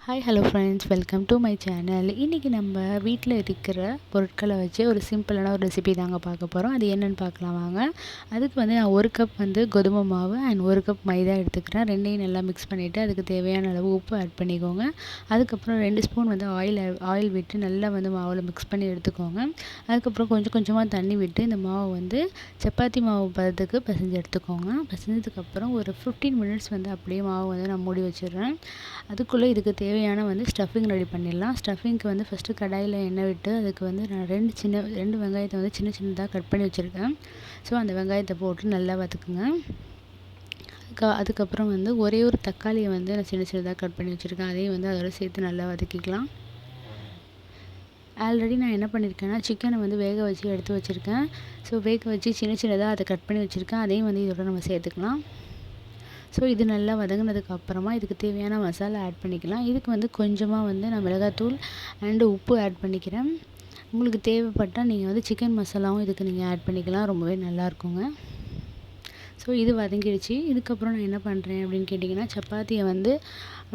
Hi hello friends, welcome to my channel. இன்றைக்கி நம்ம வீட்டில் இருக்கிற பொருட்களை வச்சு ஒரு சிம்பிளான ஒரு ரெசிபி தாங்க பார்க்க போகிறோம். அது என்னென்னு பார்க்கலாம் வாங்க. அதுக்கு நான் 1 கப் கோதுமை மாவு அண்ட் 1 கப் மைதா எடுத்துக்கிறேன். ரெண்டையும் நல்லா மிக்ஸ் பண்ணிவிட்டு அதுக்கு தேவையான அளவு உப்பு ஆட் பண்ணிக்கோங்க. அதுக்கப்புறம் 2 ஸ்பூன் ஆயில் விட்டு நல்லா மாவில் மிக்ஸ் பண்ணி எடுத்துக்கோங்க. அதுக்கப்புறம் கொஞ்சம் கொஞ்சமாக தண்ணி விட்டு இந்த மாவு சப்பாத்தி மாவு பதத்துக்கு பிசைஞ்சு எடுத்துக்கோங்க. பிசைஞ்சதுக்கப்புறம் ஒரு 15 மினிட்ஸ் அப்படியே மாவு நான் மூடி வச்சிடுறேன். அதுக்குள்ளே இதுக்கு தேவையான ஸ்டஃபிங் ரெடி பண்ணிடலாம். ஸ்டஃபிங்க்கு ஃபஸ்ட்டு கடாயில் எண்ணெய் விட்டு அதுக்கு நான் ரெண்டு வெங்காயத்தை சின்ன சின்னதாக கட் பண்ணி வச்சுருக்கேன். ஸோ அந்த வெங்காயத்தை போட்டு நல்லா வதக்குங்க. அதுக்கப்புறம் ஒரே ஒரு தக்காளியை நான் சின்ன சின்னதாக கட் பண்ணி வச்சுருக்கேன். அதையும் அதோட சேர்த்து நல்லா வதக்கிக்கலாம். ஆல்ரெடி நான் என்ன பண்ணியிருக்கேன்னா சிக்கனை வேக வச்சு எடுத்து வச்சுருக்கேன். ஸோ வேக வச்சு சின்ன சின்னதாக அதை கட் பண்ணி வச்சுருக்கேன். அதையும் இதோட நம்ம சேர்த்துக்கலாம். ஸோ இது நல்லா வதங்கினதுக்கு அப்புறமா இதுக்கு தேவையான மசாலா ஆட் பண்ணிக்கலாம். இதுக்கு கொஞ்சமாக நான் மிளகாத்தூள் அண்டு உப்பு ஆட் பண்ணிக்கிறேன். உங்களுக்கு தேவைப்பட்டால் நீங்கள் சிக்கன் மசாலாவும் இதுக்கு நீங்கள் ஆட் பண்ணிக்கலாம். ரொம்பவே நல்லாயிருக்குங்க. ஸோ இது வதங்கிடுச்சு. இதுக்கப்புறம் நான் என்ன பண்ணுறேன் அப்படின்னு கேட்டிங்கன்னா, சப்பாத்தியை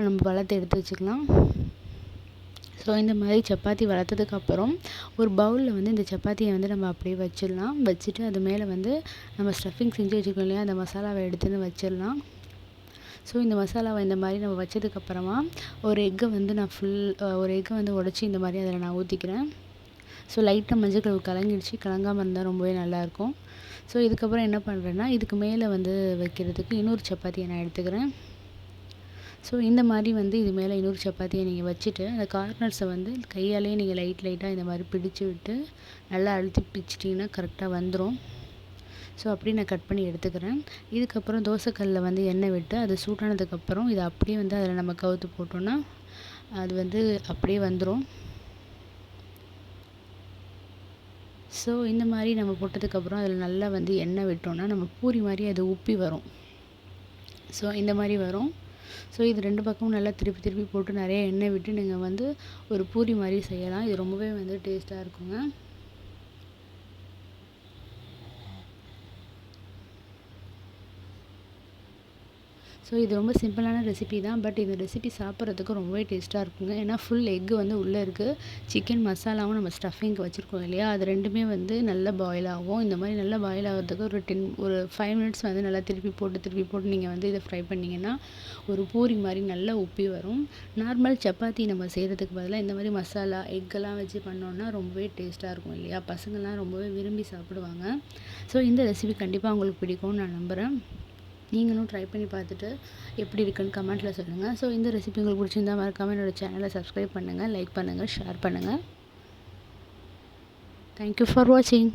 நம்ம வளர்த்து எடுத்து வச்சுக்கலாம். ஸோ இந்த மாதிரி சப்பாத்தி வளர்த்ததுக்கப்புறம் ஒரு பவுலில் இந்த சப்பாத்தியை நம்ம அப்படியே வச்சிடலாம். வச்சுட்டு அது மேலே நம்ம ஸ்டஃபிங் செஞ்சு வச்சுருக்கோம் இல்லையா, அந்த மசாலாவை எடுத்துன்னு வச்சிடலாம். ஸோ இந்த மசாலாவை இந்த மாதிரி நம்ம வச்சதுக்கப்புறமா ஒரு எக்கை நான் ஒரு எக்கை உடச்சி இந்த மாதிரி அதில் நான் ஊற்றிக்கிறேன். ஸோ லைட்டாக மஞ்சள் கலர் கலங்கிடுச்சு. கலங்காமல் இருந்தால் ரொம்பவே நல்லாயிருக்கும். ஸோ இதுக்கப்புறம் என்ன பண்ணுறேன்னா, இதுக்கு மேலே வைக்கிறதுக்கு இன்னொரு சப்பாத்தியை நான் எடுத்துக்கிறேன். ஸோ இந்த மாதிரி இது மேலே இன்னொரு சப்பாத்தியை நீங்கள் வச்சுட்டு அந்த கார்னர்ஸை கையாலேயே நீங்கள் லைட்டாக இந்த மாதிரி பிடிச்சி விட்டு நல்லா அழுத்தி பிடிச்சிட்டிங்கன்னா கரெக்டாக வந்துடும். ஸோ அப்படி நான் கட் பண்ணி எடுத்துக்கிறேன். இதுக்கப்புறம் தோசைக்கல்லில் எண்ணெய் விட்டு அது சூடானதுக்கப்புறம் இதை அப்படியே அதில் நம்ம கவுத்து போட்டோன்னா அது அப்படியே வந்துடும். ஸோ இந்த மாதிரி நம்ம போட்டதுக்கப்புறம் அதில் நல்லா எண்ணெய் விட்டோன்னா நம்ம பூரி மாதிரி அது உப்பி வரும். ஸோ இந்த மாதிரி வரும். ஸோ இது 2 பக்கமும் நல்லா திருப்பி திருப்பி போட்டு நிறைய எண்ணெய் விட்டு நீங்கள் ஒரு பூரி மாதிரி செய்யலாம். இது ரொம்பவே டேஸ்ட்டாக இருக்குங்க. ஸோ இது ரொம்ப சிம்பிளான ரெசிபி தான். பட் இந்த ரெசிபி சாப்பிட்றதுக்கு ரொம்பவே டேஸ்ட்டாக இருக்குங்க. ஏன்னா ஃபுல் எக்கு உள்ளே இருக்குது. சிக்கன் மசாலாவும் நம்ம ஸ்டஃபிங்க்கு வச்சுருக்கோம் இல்லையா, அது ரெண்டுமே நல்லா பாயில் ஆகும். இந்த மாதிரி நல்லா பாயில் ஆகிறதுக்கு ஒரு 5 மினிட்ஸ் நல்லா திருப்பி போட்டு நீங்கள் இதை ஃப்ரை பண்ணிங்கன்னா ஒரு பூரி மாதிரி நல்லா உப்பி வரும். நார்மல் சப்பாத்தி நம்ம செய்கிறதுக்கு பதிலாக இந்த மாதிரி மசாலா எக்கெல்லாம் வச்சு பண்ணோன்னா ரொம்பவே டேஸ்ட்டாக இருக்கும் இல்லையா, பசங்கள்லாம் ரொம்பவே விரும்பி சாப்பிடுவாங்க. ஸோ இந்த ரெசிபி கண்டிப்பாக உங்களுக்கு பிடிக்கும்னு நான் நம்புகிறேன். நீங்களும் ட்ரை பண்ணி பார்த்துட்டு எப்படி இருக்குன்னு கமெண்ட்டில் சொல்லுங்கள். ஸோ இந்த ரெசிபி உங்களுக்கு பிடிச்சிருந்தா மறக்காமல் என்னோடய சேனலை சப்ஸ்கிரைப் பண்ணுங்கள், லைக் பண்ணுங்கள், ஷேர் பண்ணுங்கள். தேங்க்யூ ஃபார் வாட்சிங்.